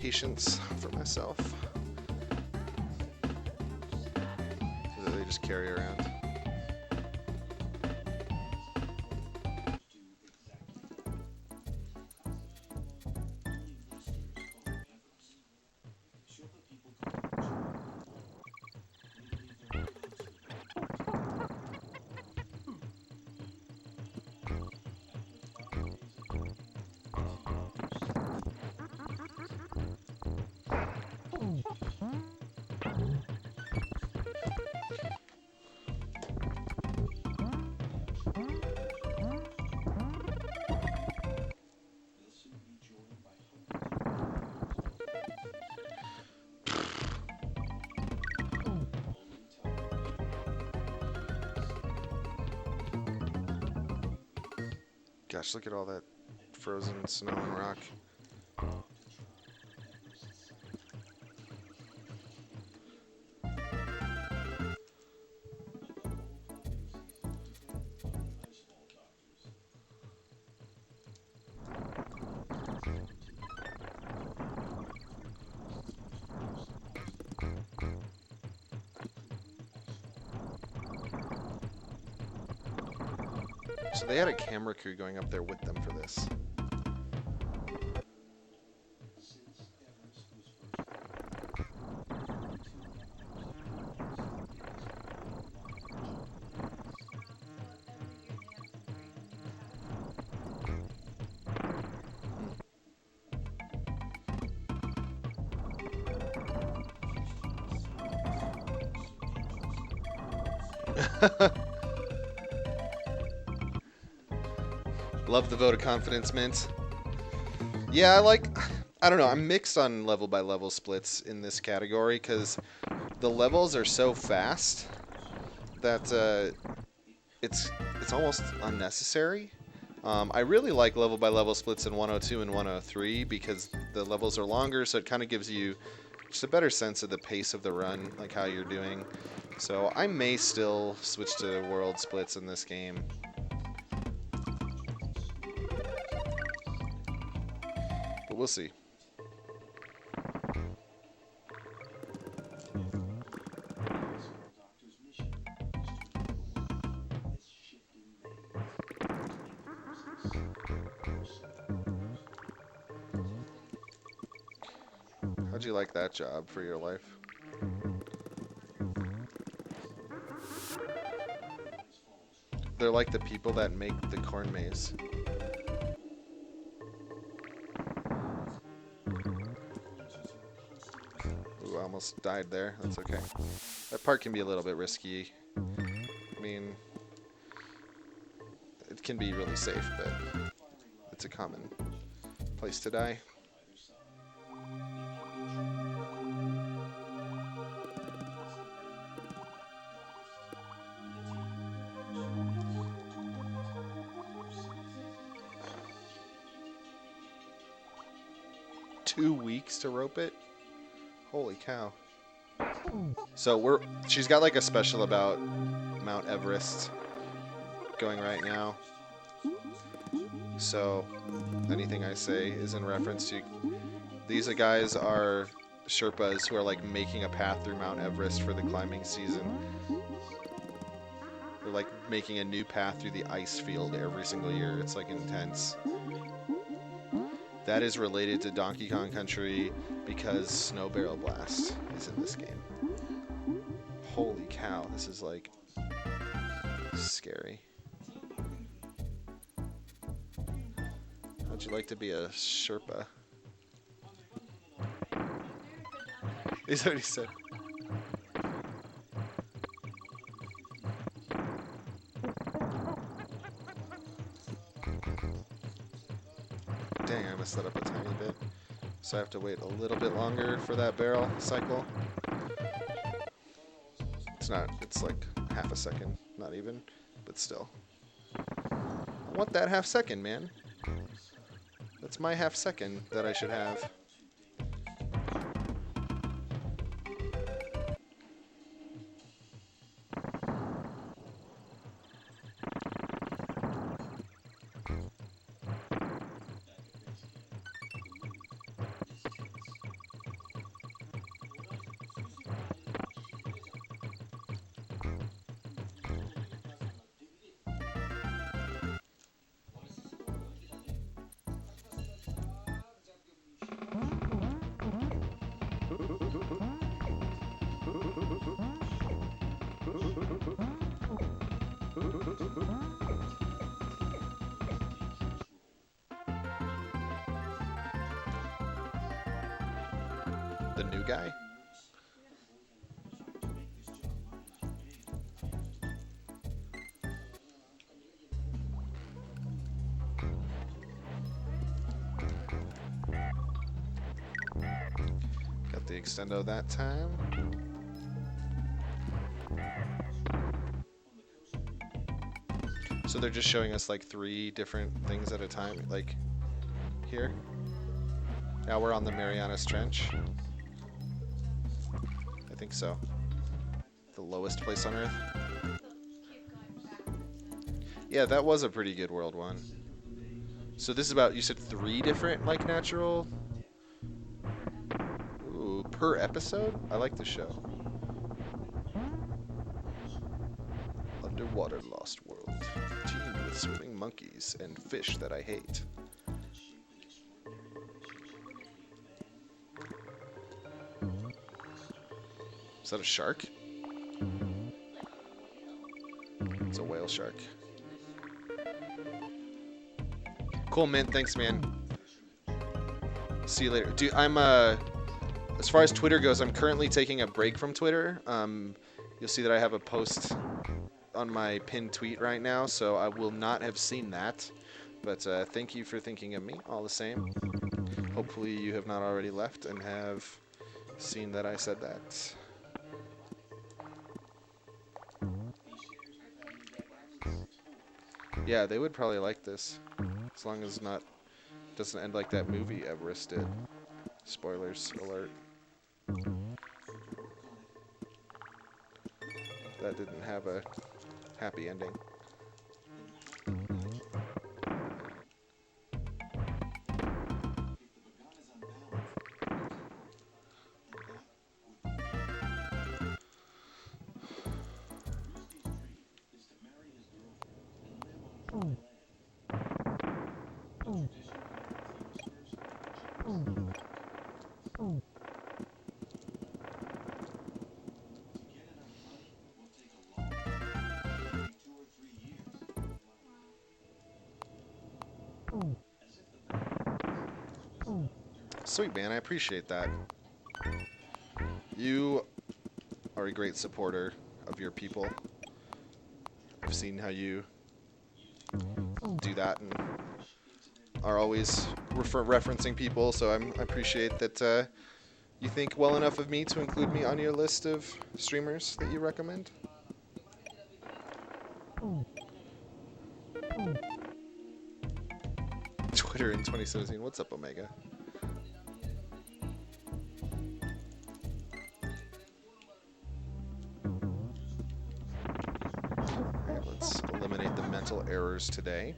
patience for myself. That they just carry around. Gosh, look at all that frozen snow and rock. So they had a camera crew going up there with them for this. Love the vote of confidence, Mint. Yeah, I don't know, I'm mixed on level by level splits in this category because the levels are so fast that it's almost unnecessary. I really like level by level splits in 102 and 103 because the levels are longer, so it kind of gives you just a better sense of the pace of the run, like how you're doing. So I may still switch to world splits in this game. But we'll see. How'd you like that job for your life? They're like the people that make the corn maze. Ooh, I almost died there. That's okay. That part can be a little bit risky. I mean, it can be really safe, but it's a common place to die. To rope it. Holy cow. So she's got like a special about Mount Everest going right now. So anything I say is in reference to these guys are Sherpas who are like making a path through Mount Everest for the climbing season. They're like making a new path through the ice field every single year. It's like intense. That is related to Donkey Kong Country because Snow Barrel Blast is in this game. Holy cow, this is like scary. How'd you like to be a Sherpa? He's already said. Dang, I messed that up a tiny bit. So I have to wait a little bit longer for that barrel cycle. It's like half a second, not even, but still. I want that half second, man. That's my half second that I should have. the new guy. Got the extendo that time. So they're just showing us like 3 different things at a time, like here. Now we're on the Mariana Trench. I think so. The lowest place on Earth. Yeah, that was a pretty good world one. So this is about, you said 3 different like natural? Ooh, per episode? I like the show. Underwater Lost World. Teamed with swimming monkeys and fish that I hate. Is that a shark? It's a whale shark. Cool, Mint. Thanks, man. See you later. Dude, I'm, as far as Twitter goes, I'm currently taking a break from Twitter. You'll see that I have a post on my pinned tweet right now, so I will not have seen that. But thank you for thinking of me, all the same. Hopefully you have not already left and have seen that I said that. Yeah, they would probably like this, as long as it doesn't end like that movie Everest did. Spoilers alert. That didn't have a happy ending. Sweet, man. I appreciate that. You are a great supporter of your people. I've seen how you do that and are always referencing people, so I appreciate that you think well enough of me to include me on your list of streamers that you recommend. Twitter in 2017. What's up, Omega? Alright, let's eliminate the mental errors today.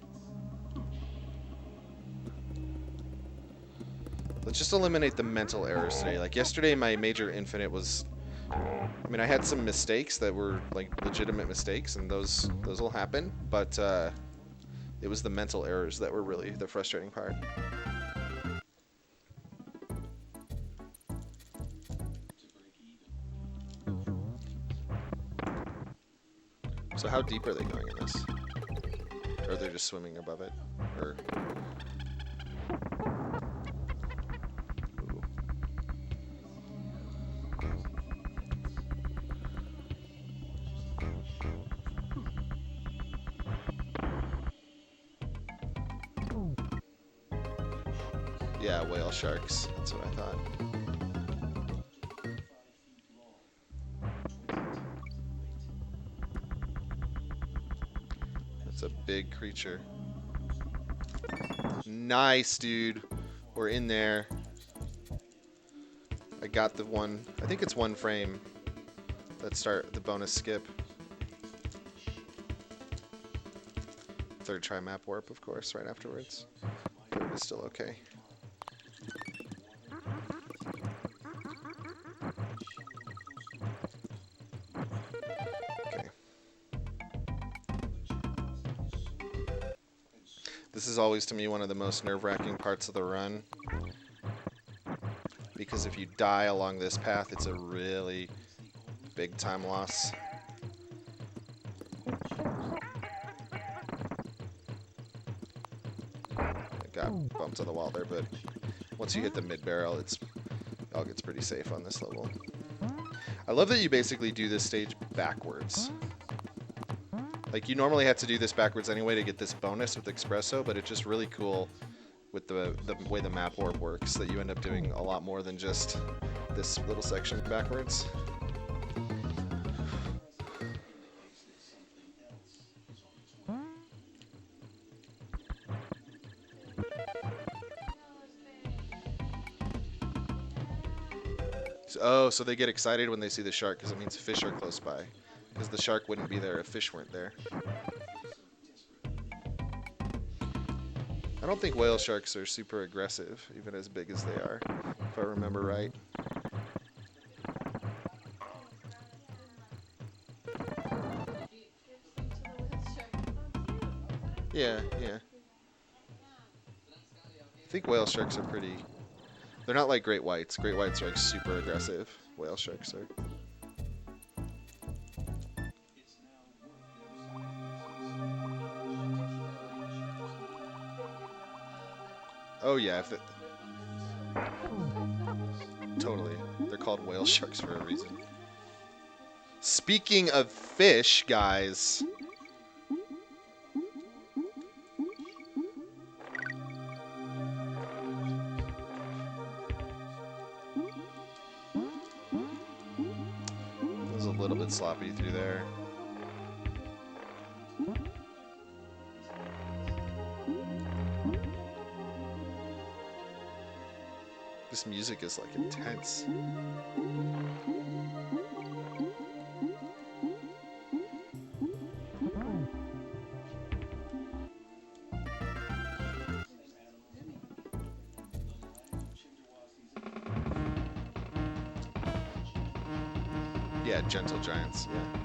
Let's just eliminate the mental errors today. Like yesterday, my major infinite was, I mean, I had some mistakes that were like legitimate mistakes, and those will happen, but it was the mental errors that were really the frustrating part. So how deep are they going in this? Or are they just swimming above it? Or... Yeah, whale sharks. That's what I thought. That's a big creature. Nice, dude. We're in there. I got the one. I think it's one frame. Let's start the bonus skip. Third try map warp, of course, right afterwards. Third is still okay. This is always, to me, one of the most nerve-wracking parts of the run. Because if you die along this path, it's a really big time loss. I got bumped to the wall there, but once you hit the mid-barrel, it's All gets pretty safe on this level. I love that you basically do this stage backwards. Like, you normally have to do this backwards anyway to get this bonus with Espresso, but it's just really cool with the way the map orb works that you end up doing a lot more than just this little section backwards. Oh, so they get excited when they see the shark because it means fish are close by. Because the shark wouldn't be there if fish weren't there. I don't think whale sharks are super aggressive, even as big as they are, if I remember right. Yeah, yeah. I think whale sharks are pretty... They're not like great whites. Great whites are like super aggressive. Whale sharks are... Oh yeah, if it... Totally. They're called whale sharks for a reason. Speaking of fish, guys... It was a little bit sloppy through there. This music is like intense. Yeah, gentle giants, yeah.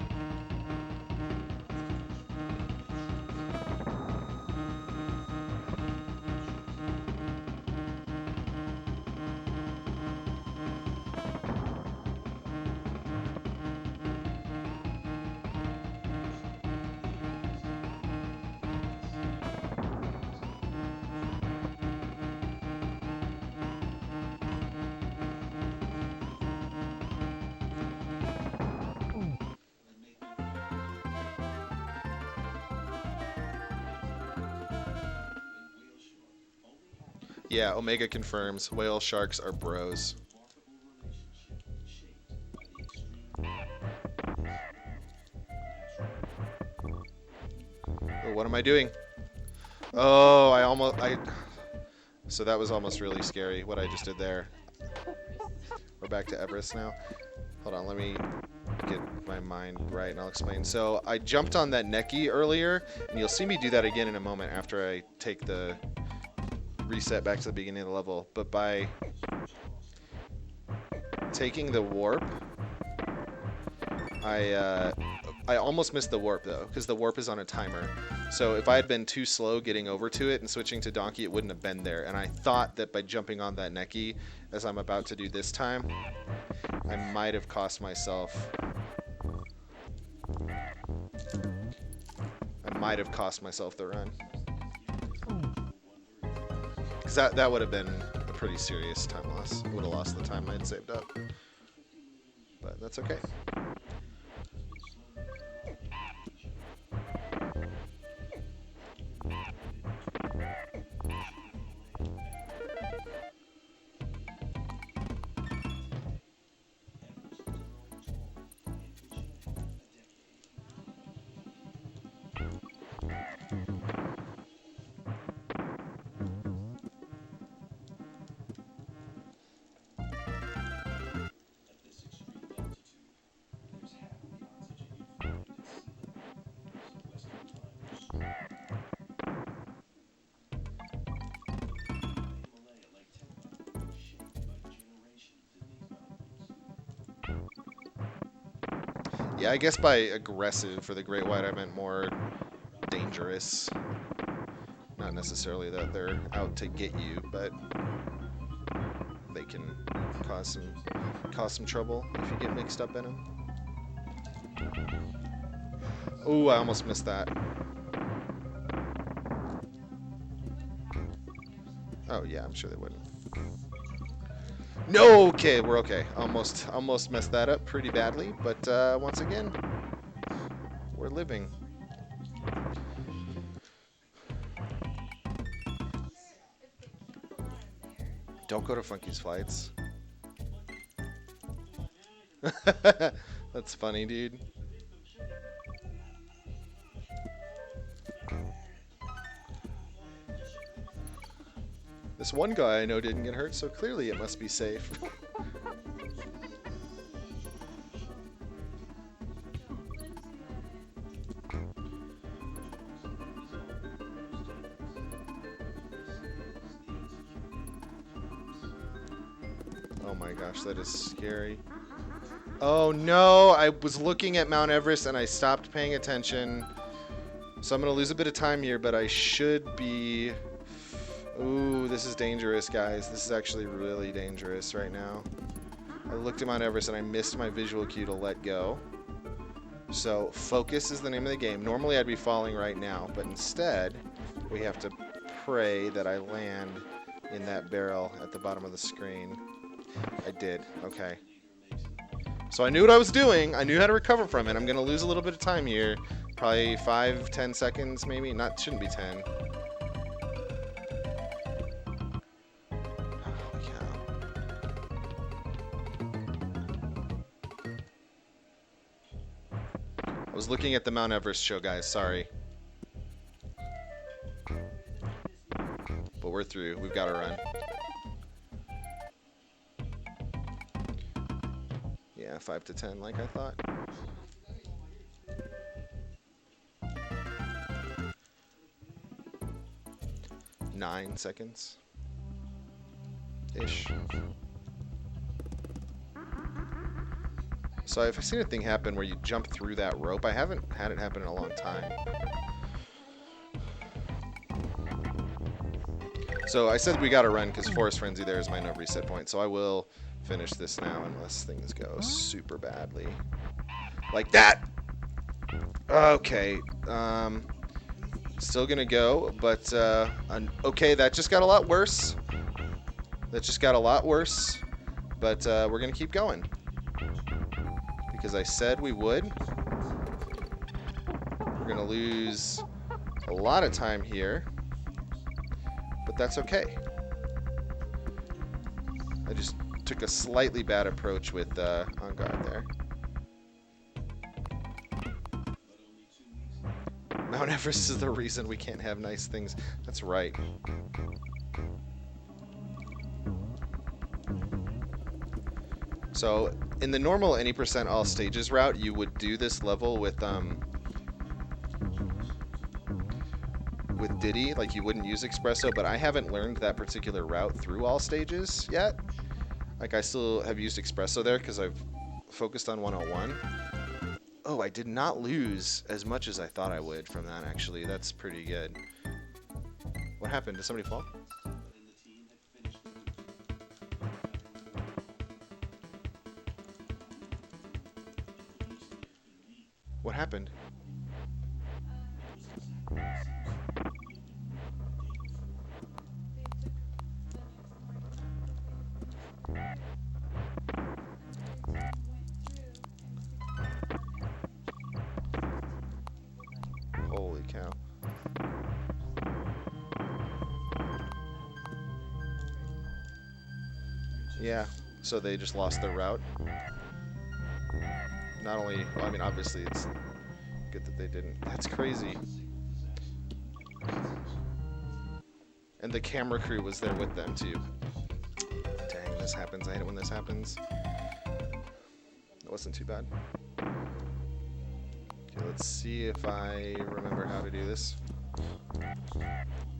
Yeah, Omega confirms whale sharks are bros. Oh, what am I doing? Oh, so that was almost really scary, what I just did there. We're back to Everest now. Hold on, let me get my mind right and I'll explain. So I jumped on that necky earlier, and you'll see me do that again in a moment after I take the reset back to the beginning of the level. But by taking the warp, I almost missed the warp though, because the warp is on a timer. So if I had been too slow getting over to it and switching to donkey, it wouldn't have been there. And I thought that by jumping on that necky, as I'm about to do this time, I might have cost myself. I might have cost myself the run. Because that would have been a pretty serious time loss. I would have lost the time I had saved up. But that's okay. Yeah, I guess by aggressive for the great white I meant more dangerous. Not necessarily that they're out to get you, but they can cause some trouble if you get mixed up in them. Oh, I almost missed that. Oh yeah, I'm sure they wouldn't. No, okay, we're okay. Almost messed that up pretty badly, but once again, we're living. Don't go to Funky's Flights. That's funny, dude. This one guy I know didn't get hurt, so clearly it must be safe. Oh my gosh, that is scary. Oh no, I was looking at Mount Everest and I stopped paying attention. So I'm going to lose a bit of time here, but I should be... Ooh, this is dangerous, guys. This is actually really dangerous right now. I looked at Mount Everest and I missed my visual cue to let go. So focus is the name of the game. Normally I'd be falling right now, but instead we have to pray that I land in that barrel at the bottom of the screen. I did. Okay. So I knew what I was doing. I knew how to recover from it. I'm going to lose a little bit of time here. Probably 5, 10 seconds maybe. Shouldn't be 10. I was looking at the Mount Everest show, guys. Sorry. But we're through. We've got to run. Yeah, 5 to 10 like I thought. Nine seconds. Ish. So I've seen a thing happen where you jump through that rope. I haven't had it happen in a long time. So I said we gotta run because Forest Frenzy there is my no reset point. So I will finish this now unless things go super badly. Like that! Okay. Still gonna go, but okay, that just got a lot worse. That just got a lot worse. But we're gonna keep going. Because I said we would. We're gonna lose a lot of time here. But that's okay. I just took a slightly bad approach with on guard there. Mount Everest is the reason we can't have nice things. That's right. So in the normal any percent all stages route, you would do this level with Diddy, like you wouldn't use Espresso, but I haven't learned that particular route through all stages yet. Like I still have used Espresso there because I've focused on 101. Oh, I did not lose as much as I thought I would from that, actually. That's pretty good. What happened? Did somebody fall? What happened? Holy cow. Yeah, so they just lost their route. Not only, well, I mean, obviously it's good that they didn't. That's crazy. And the camera crew was there with them too. Dang, this happens. I hate it when this happens. It wasn't too bad. Okay, let's see if I remember how to do this.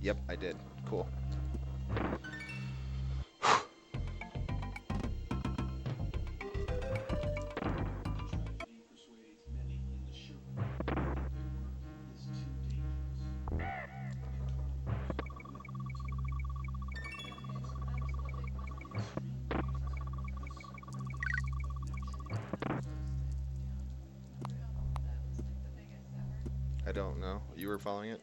Yep, I did. Cool. I don't know. You were following it?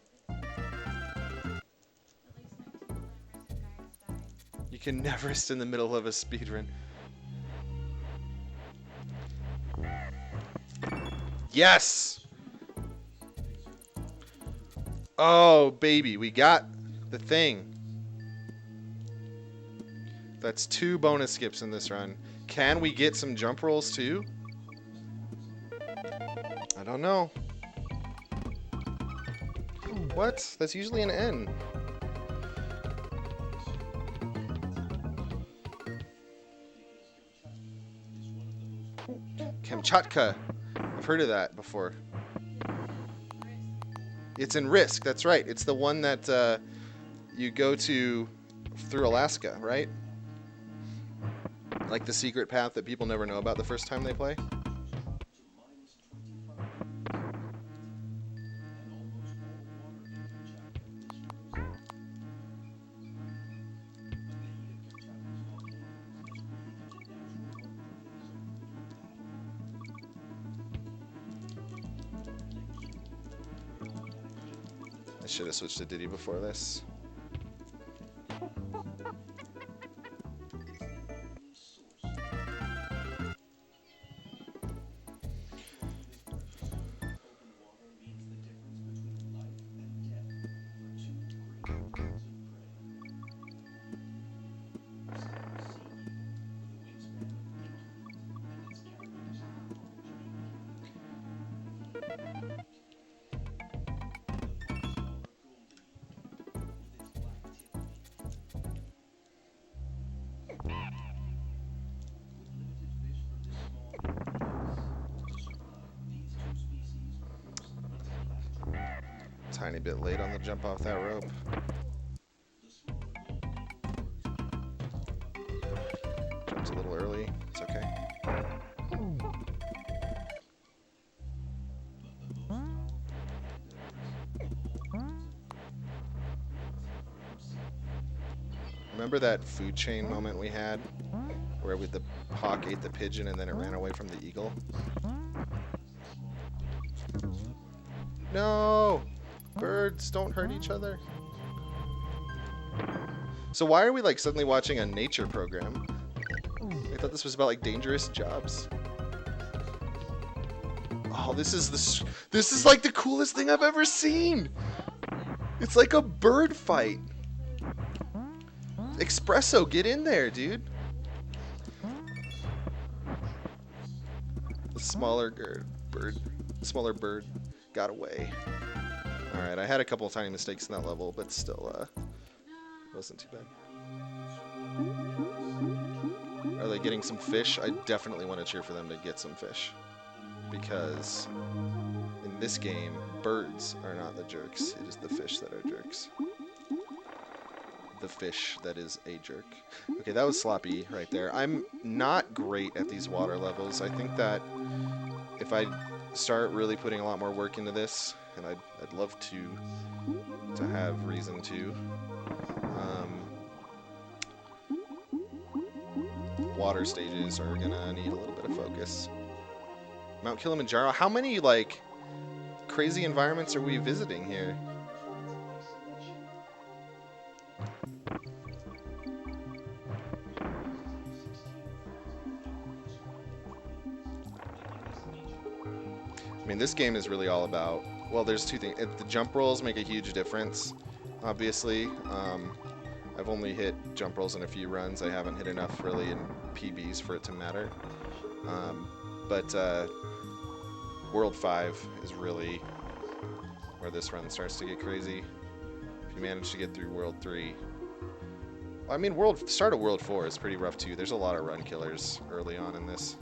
Freaking Everest in the middle of a speedrun. Yes! Oh, baby, we got the thing. That's 2 bonus skips in this run. Can we get some jump rolls too? I don't know. What? That's usually an N. Kamchatka. I've heard of that before. It's in Risk, that's right. It's the one that you go to through Alaska, right? Like the secret path that people never know about the first time they play. I should have switched to Diddy before this. Tiny bit late on the jump off that rope. Jumped a little early. It's okay. Remember that food chain moment we had where the hawk ate the pigeon and then it ran away from the eagle? No! Birds don't hurt each other. So why are we like suddenly watching a nature program? I thought this was about like dangerous jobs. Oh, this is like the coolest thing I've ever seen. It's like a bird fight. Espresso, get in there, dude. The smaller bird got away. Alright, I had a couple of tiny mistakes in that level, but still, wasn't too bad. Are they getting some fish? I definitely want to cheer for them to get some fish. Because in this game, birds are not the jerks. It is the fish that are jerks. The fish that is a jerk. Okay, that was sloppy right there. I'm not great at these water levels. I think that if I start really putting a lot more work into this, and I'd love to have reason to, water stages are gonna need a little bit of focus. Mount Kilimanjaro. How many like crazy environments are we visiting here? I mean, this game is really all about, well, there's two things. The jump rolls make a huge difference, obviously. I've only hit jump rolls in a few runs. I haven't hit enough really in PBs for it to matter. But World 5 is really where this run starts to get crazy. If you manage to get through World 3. I mean, start of World 4 is pretty rough too. There's a lot of run killers early on in this.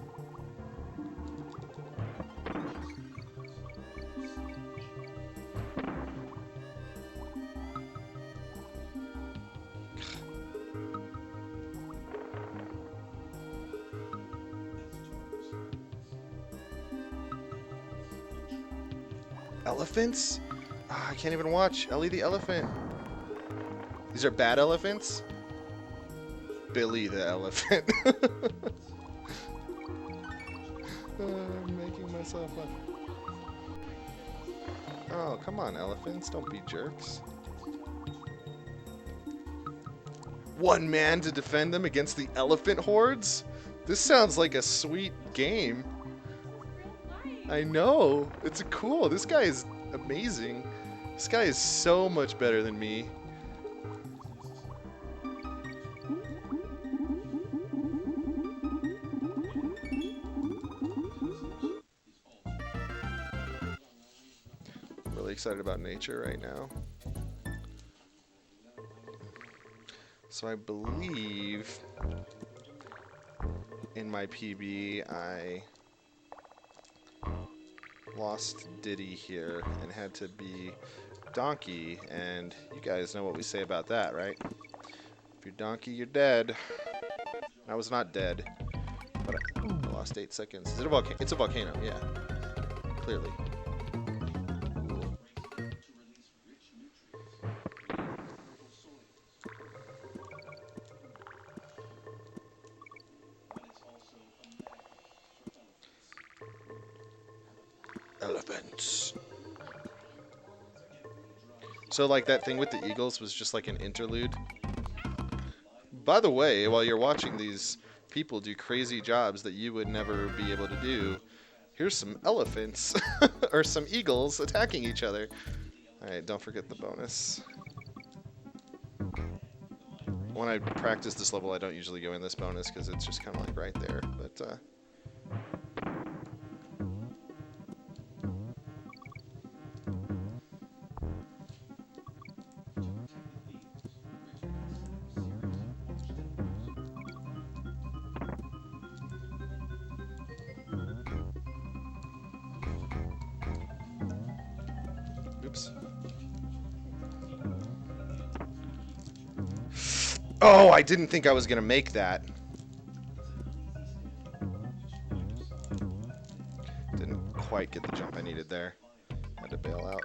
Elephants? Oh, I can't even watch. Ellie the elephant. These are bad elephants? Billy the elephant. I'm making myself laugh. Oh, come on, elephants. Don't be jerks. one man to defend them against the elephant hordes? This sounds like a sweet game. I know. It's cool. This guy is amazing. This guy is so much better than me. Really excited about nature right now. So I believe in my PB I lost Diddy here and had to be donkey, and you guys know what we say about that, right? If you're donkey, you're dead. I was not dead, but I lost 8 seconds. Is it a volcano? It's a volcano, yeah. Clearly. Elephants. So like that thing with the eagles was just like an interlude. By the way, while you're watching these people do crazy jobs that you would never be able to do, here's some elephants or some eagles attacking each other. Alright, don't forget the bonus. When I practice this level, I don't usually go in this bonus because it's just kind of like right there. But oops. Oh, I didn't think I was going to make that. Didn't quite get the jump I needed there. Had to bail out.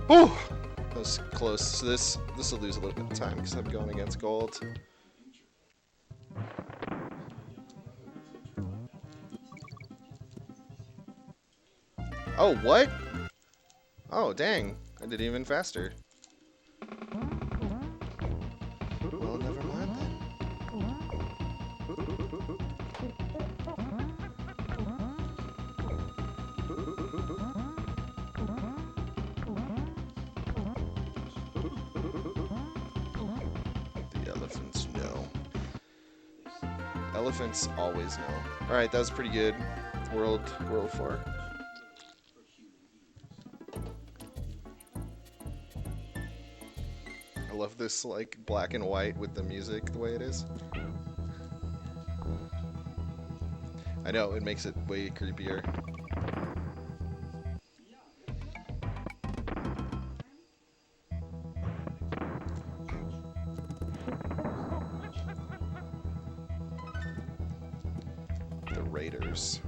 Whew! That was close. So this will lose a little bit of time because I'm going against gold. Oh, what? Oh, dang. I did even faster. Well, never mind then. The elephants know. Elephants always know. Alright, that was pretty good. World 4. I love this like black and white with the music the way it is. I know, it makes it way creepier. The Raiders.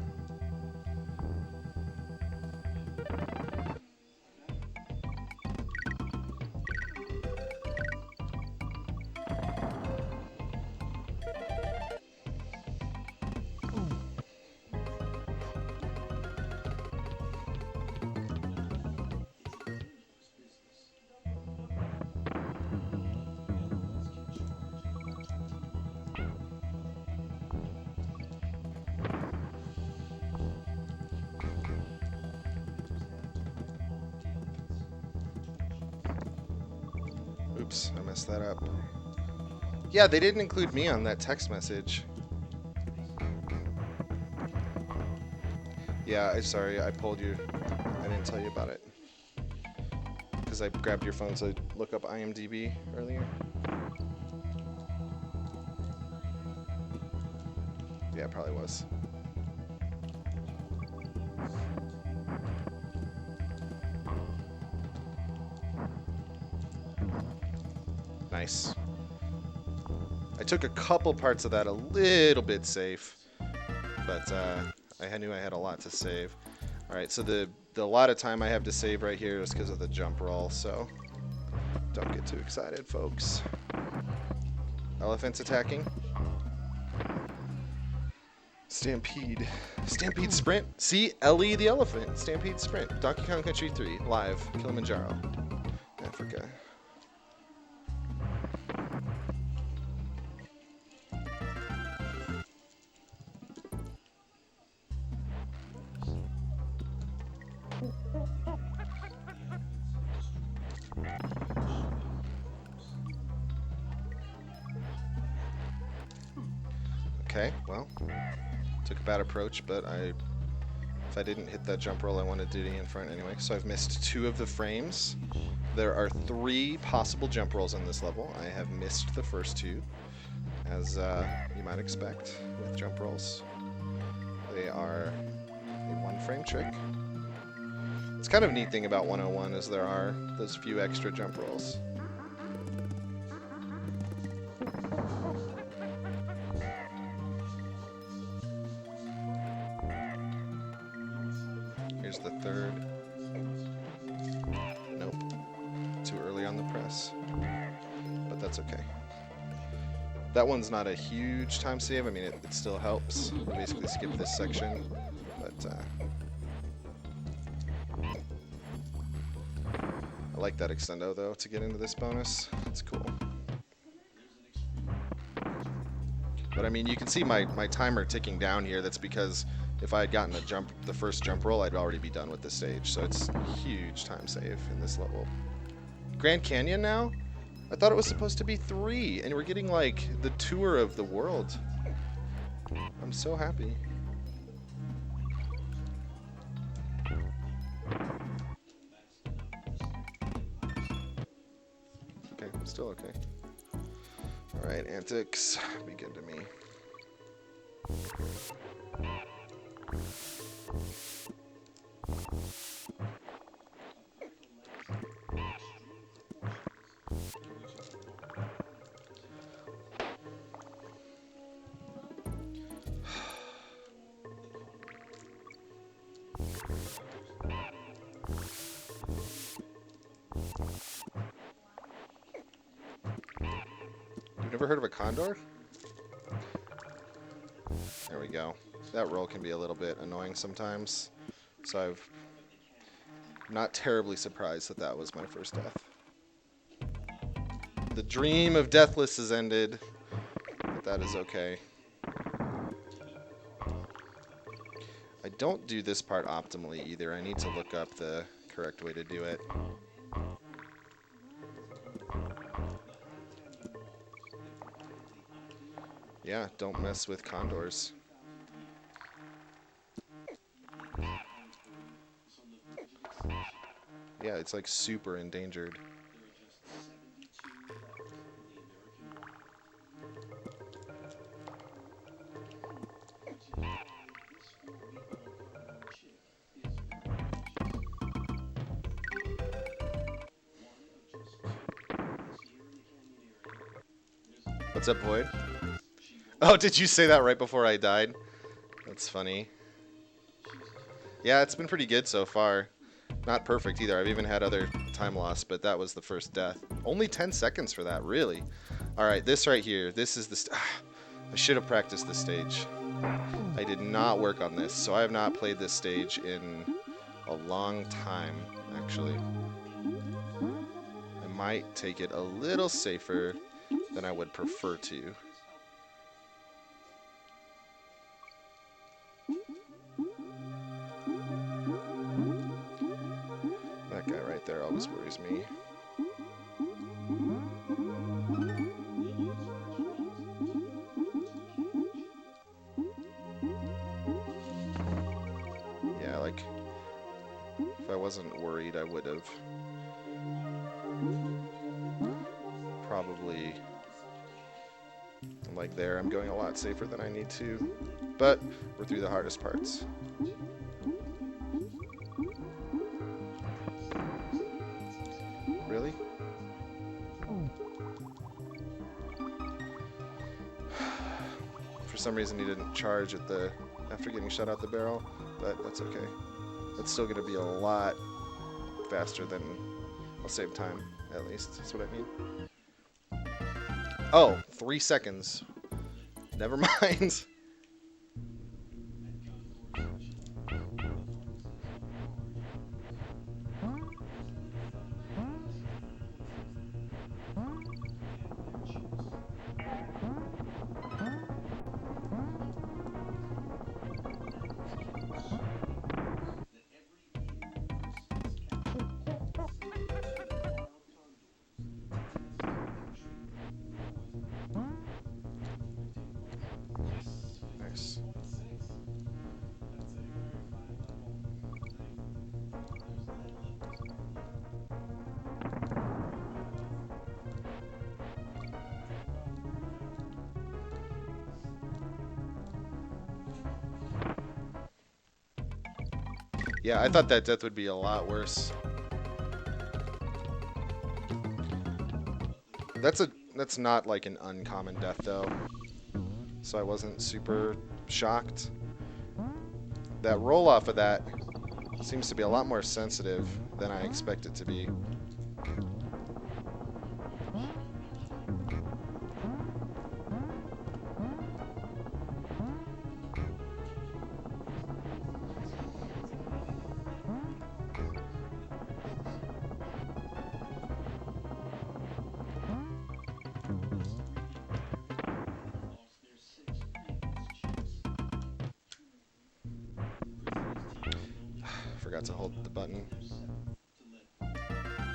Oops, I messed that up. Yeah, they didn't include me on that text message. Yeah, I'm sorry, I pulled you. I didn't tell you about it. Because I grabbed your phone to look up IMDb earlier. Yeah, it probably was. Nice. I took a couple parts of that a little bit safe, but I knew I had a lot to save. Alright, so the lot of time I have to save right here is because of the jump roll, so don't get too excited, folks. Elephants attacking. Stampede. Stampede Sprint. See? Ellie the elephant. Stampede Sprint. Donkey Kong Country 3. Live. Kilimanjaro. Africa. Okay, well, took a bad approach, but if I didn't hit that jump roll, I wanted Diddy in front anyway. So I've missed 2 of the frames. There are 3 possible jump rolls on this level. I have missed the first 2, as you might expect with jump rolls. They are a 1-frame trick. It's kind of a neat thing about 101 is there are those few extra jump rolls. Here's the 3rd. Nope. Too early on the press. But that's okay. That one's not a huge time save. I mean, it still helps. I basically skip this section. But I like that extendo, though, to get into this bonus. It's cool. But I mean, you can see my timer ticking down here. That's because if I had gotten the first jump roll, I'd already be done with the stage. So it's a huge time save in this level. Grand Canyon now? I thought it was supposed to be 3, and we're getting like the tour of the world. I'm so happy. Okay, still okay. Alright, antics. Be good to me. You've never heard of a condor? There we go. That roll can be a little bit annoying sometimes, so I'm not terribly surprised that that was my first death. The dream of Deathless has ended, but that is okay. I don't do this part optimally either. I need to look up the correct way to do it. Yeah, don't mess with condors. Yeah, it's like super endangered. What's up, Void? Oh, did you say that right before I died? That's funny. Yeah, it's been pretty good so far. Not perfect either. I've even had other time loss, but that was the first death. Only 10 seconds for that, really. All right, this right here. This is the... I should have practiced this stage. I did not work on this, so I have not played this stage in a long time, actually. I might take it a little safer than I would prefer to. That guy right there always worries me. Yeah, like, if I wasn't worried, I would have probably, like there, I'm going a lot safer than I need to, but we're through the hardest parts. Really? For some reason he didn't charge at the after getting shot out the barrel, but that's okay. That's still going to be a lot faster than I'll save time, at least. That's what I mean. Oh, 3 seconds. Never mind. Yeah, I thought that death would be a lot worse. That's not like an uncommon death though, so I wasn't super shocked. That roll off of that seems to be a lot more sensitive than I expect it to be. Forgot to hold the button.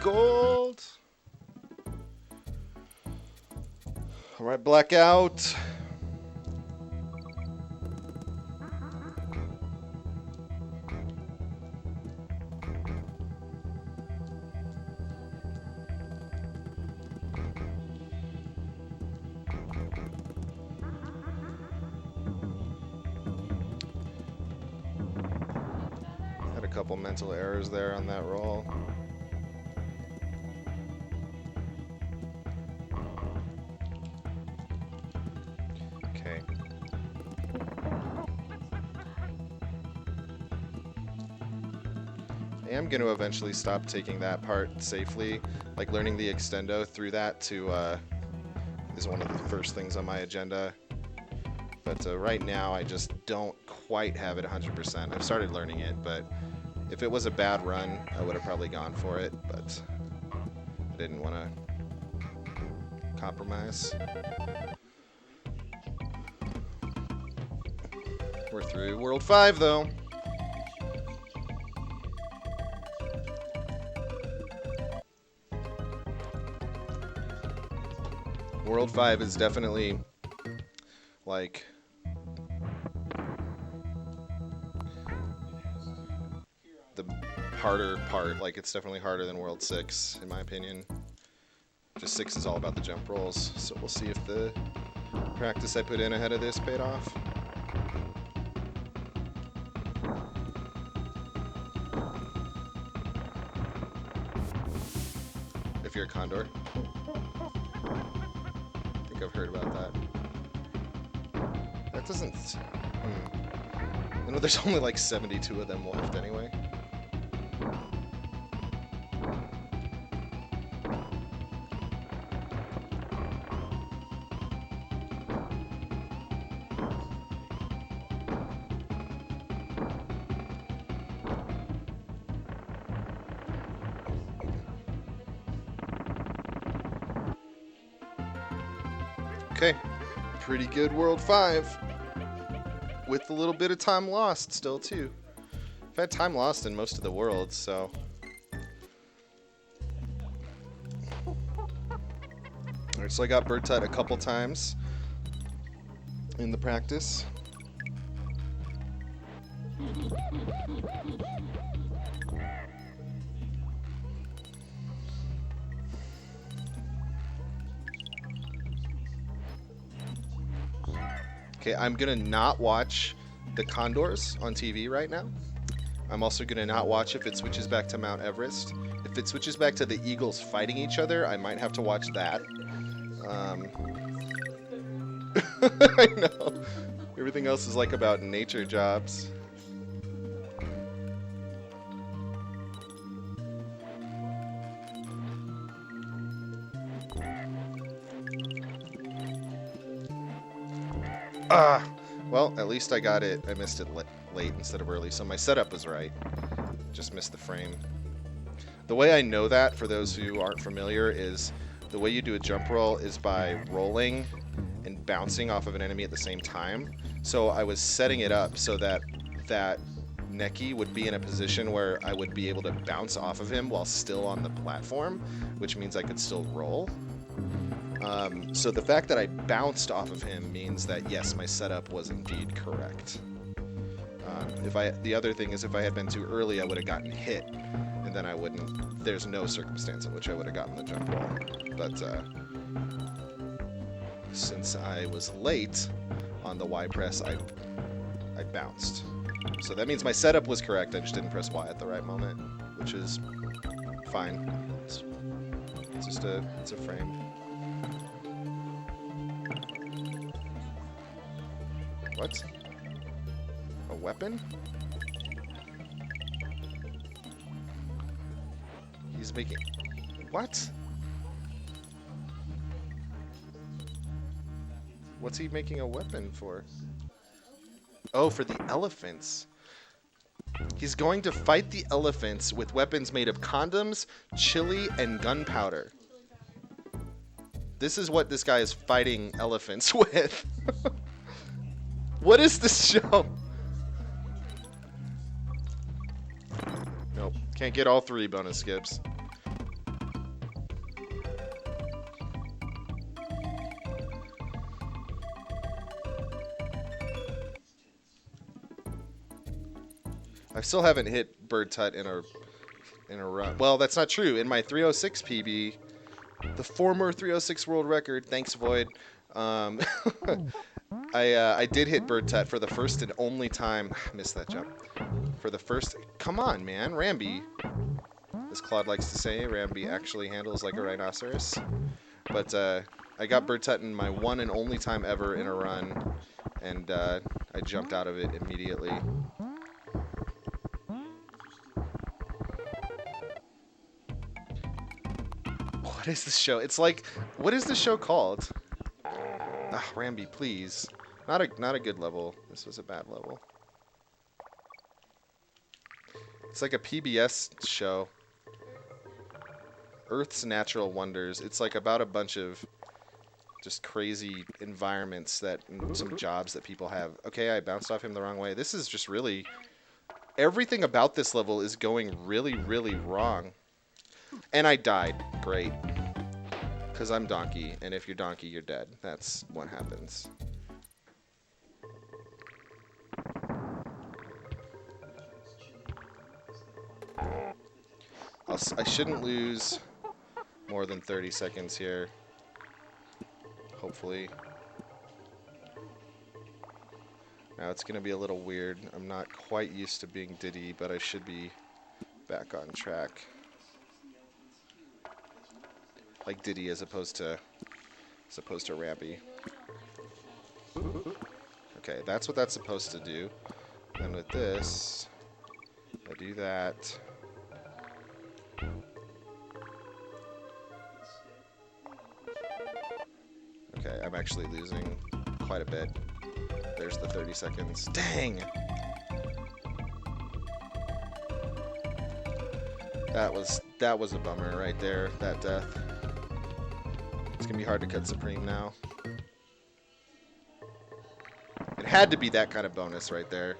Gold! Alright, blackout. Had a couple mental errors there on that roll. Okay. I am going to eventually stop taking that part safely, like learning the extendo through that to is one of the first things on my agenda. But right now I just don't quite have it 100%. I've started learning it, but if it was a bad run, I would have probably gone for it, but I didn't want to compromise. We're through World 5 though. World 5 is definitely like the harder part. Like, it's definitely harder than World 6 in my opinion. Just 6 is all about the jump rolls, so we'll see if the practice I put in ahead of this paid off. If you're a condor. I think I've heard about that. That doesn't... You know, there's only like 72 of them left anyway. Okay, pretty good World 5. With a little bit of time lost still, too. I've had time lost in most of the worlds, so... Alright, so I got bird tut a couple times in the practice. Okay, I'm gonna not watch the condors on TV right now. I'm also gonna not watch if it switches back to Mount Everest. If it switches back to the eagles fighting each other, I might have to watch that. I know. Everything else is like about nature jobs. Well, at least I got it. I missed it late instead of early, so my setup was right. Just missed the frame. The way I know that, for those who aren't familiar, is the way you do a jump roll is by rolling and bouncing off of an enemy at the same time. So I was setting it up so that that Neki would be in a position where I would be able to bounce off of him while still on the platform, which means I could still roll. So the fact that I bounced off of him means that, yes, my setup was indeed correct. The other thing is, if I had been too early, I would have gotten hit, and then I wouldn't. There's no circumstance in which I would have gotten the jump roll. But since I was late on the Y press, I bounced. So that means my setup was correct. I just didn't press Y at the right moment, which is fine. It's just it's a frame. What? A weapon? He's making... What? What's he making a weapon for? Oh, for the elephants. He's going to fight the elephants with weapons made of condoms, chili, and gunpowder. This is what this guy is fighting elephants with. What is this show? Nope. Can't get all 3 bonus skips. I still haven't hit Bird Tut in a run. Well, that's not true. In my 306 PB, the former 306 world record, thanks Void, I did hit Bird Tut for the first and only time. Missed that jump. For the first... Come on, man. Rambi. As Claude likes to say, Rambi actually handles like a rhinoceros. But I got Bird Tut in my one and only time ever in a run, and I jumped out of it immediately. What is this show? It's like, what is this show called? Ah, Rambi, please. Not a good level. This was a bad level. It's like a PBS show. Earth's Natural Wonders. It's like about a bunch of just crazy environments that, and some jobs that people have. Okay, I bounced off him the wrong way. This is just really, everything about this level is going really, really wrong. And I died. Great. Because I'm Donkey, and if you're Donkey, you're dead. That's what happens. I shouldn't lose more than 30 seconds here. Hopefully. Now it's going to be a little weird. I'm not quite used to being Diddy, but I should be back on track. Like Diddy as opposed to Rambi. Okay, that's what that's supposed to do. And with this, I do that. Okay, I'm actually losing quite a bit. There's the 30 seconds. Dang! That was a bummer right there, that death. It's gonna be hard to cut Supreme now. It had to be that kind of bonus right there.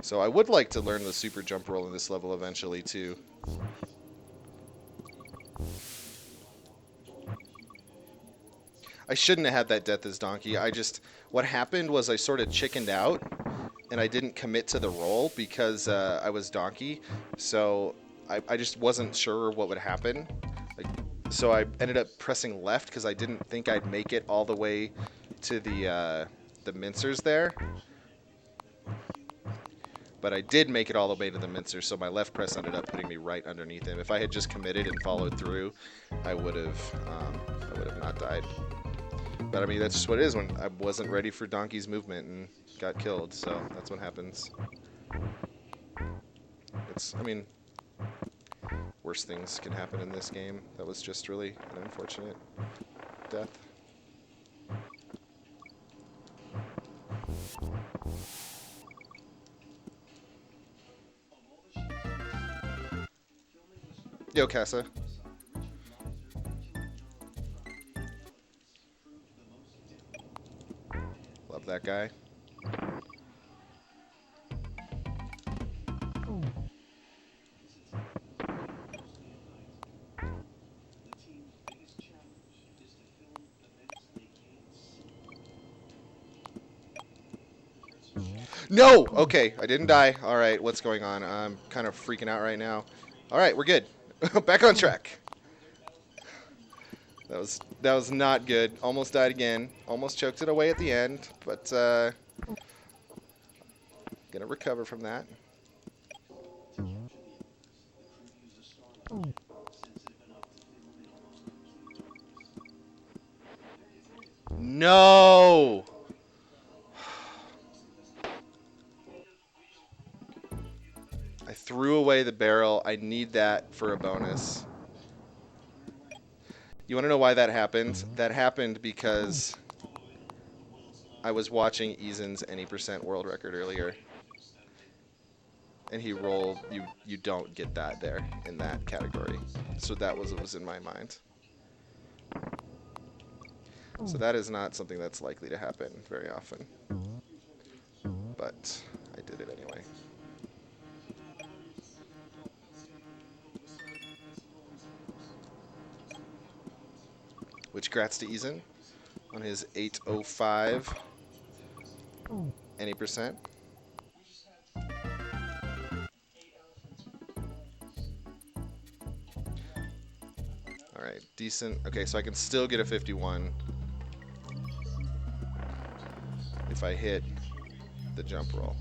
So I would like to learn the super jump roll in this level eventually too. I shouldn't have had that death as Donkey. What happened was I sort of chickened out and I didn't commit to the roll because I was Donkey. So I just wasn't sure what would happen. So I ended up pressing left because I didn't think I'd make it all the way to the mincers there. But I did make it all the way to the mincer, so my left press ended up putting me right underneath him. If I had just committed and followed through, I would have not died. But I mean, that's just what it is when I wasn't ready for Donkey's movement and got killed. So that's what happens. I mean, worse things can happen in this game. That was just really an unfortunate death. Yo, Casa. Love that guy. No! Okay, I didn't die. All right, what's going on? I'm kind of freaking out right now. All right, we're good. Back on track. That was not good. Almost died again. Almost choked it away at the end, but gonna recover from that. No! I threw away the barrel. I need that for a bonus. You want to know why that happened? That happened because I was watching Easen's any percent world record earlier. And he rolled, you don't get that there in that category. So that was what was in my mind. So that is not something that's likely to happen very often. But I did it anyway. Which grats to Easen on his 805 any percent. Alright, decent. Okay, so I can still get a 51 if I hit the jump roll.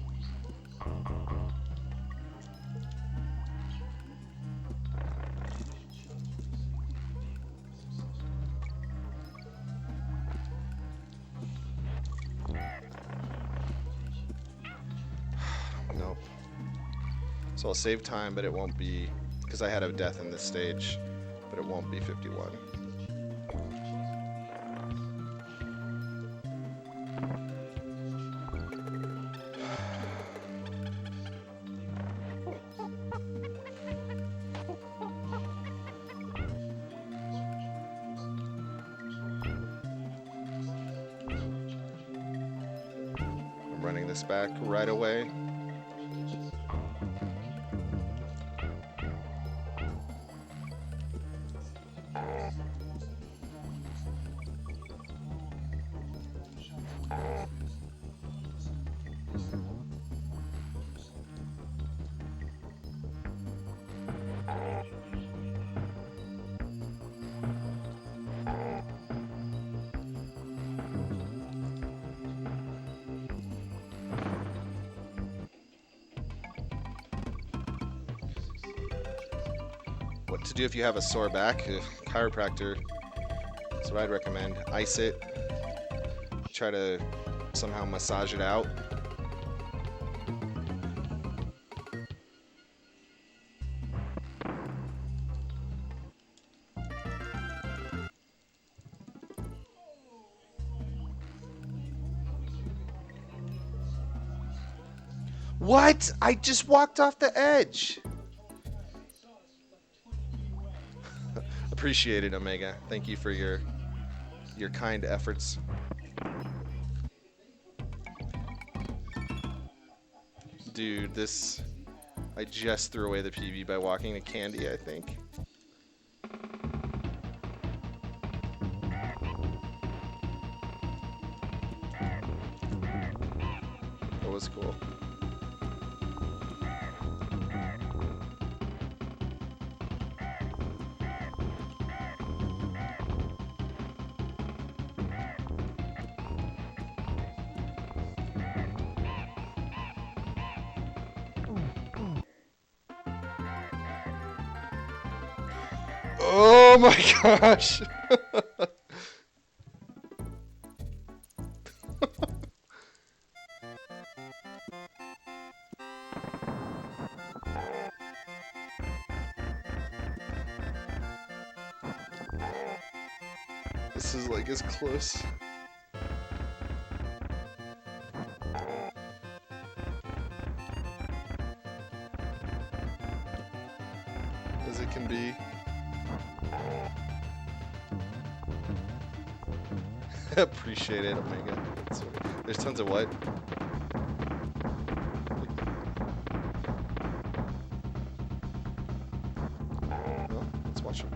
Nope. So I'll save time, but it won't be, because I had a death in this stage, but it won't be 51. I'm running this back right away. What to do if you have a sore back? Chiropractor. That's what I'd recommend. Ice it. Try to somehow massage it out. What? I just walked off the edge. Appreciate it, Omega. Thank you for your kind efforts. Dude, this... I just threw away the PB by walking to Candy, I think. That was cool. Oh my gosh! This is like as close as it can be. Appreciate it, Omega. There's tons of what? Well, let's watch it.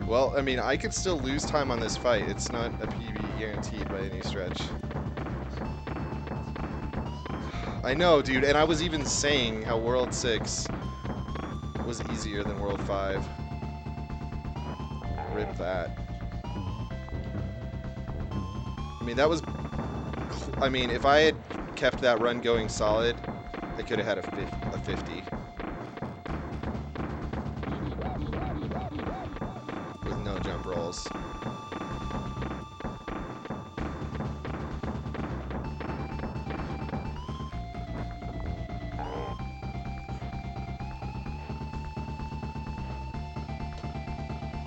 Well, I mean, I could still lose time on this fight. It's not a PB guaranteed by any stretch. I know, dude, and I was even saying how World 6 was easier than World 5. Rip that. I mean, that was... I mean, if I had kept that run going solid, I could have had a 50. With no jump rolls.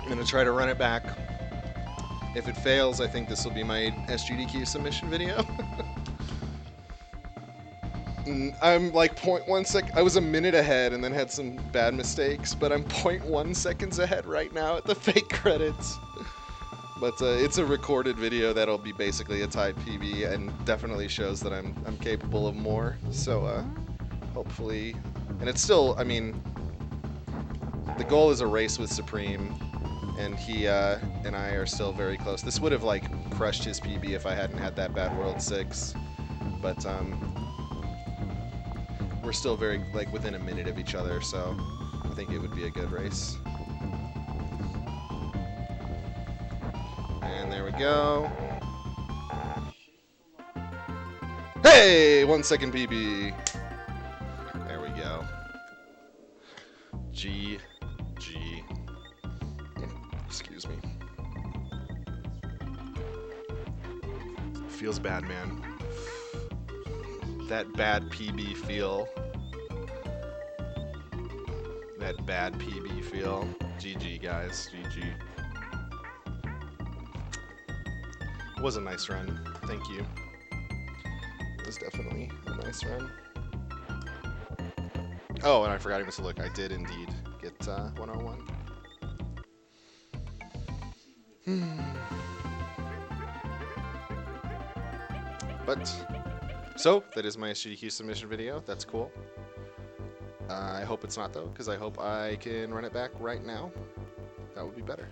I'm going to try to run it back. If it fails, I think this will be my SGDQ submission video. I'm like 0.1 sec. I was a minute ahead and then had some bad mistakes, but I'm 0.1 seconds ahead right now at the fake credits. But it's a recorded video that'll be basically a tied PB and definitely shows that I'm capable of more. So hopefully, and it's still, I mean, the goal is a race with Supreme, and he and I are still very close. This would have like crushed his PB if I hadn't had that bad World 6, but we're still very like within a minute of each other, so I think it would be a good race. And there we go. Hey, 1 second PB. There we go. GG. Excuse me. Feels bad, man. That bad PB feel. That bad PB feel. GG, guys. GG. It was a nice run. Thank you. It was definitely a nice run. Oh, and I forgot even to look. I did indeed get 101. But, so, that is my SGDQ submission video. That's cool. I hope it's not, though, because I hope I can run it back right now. That would be better.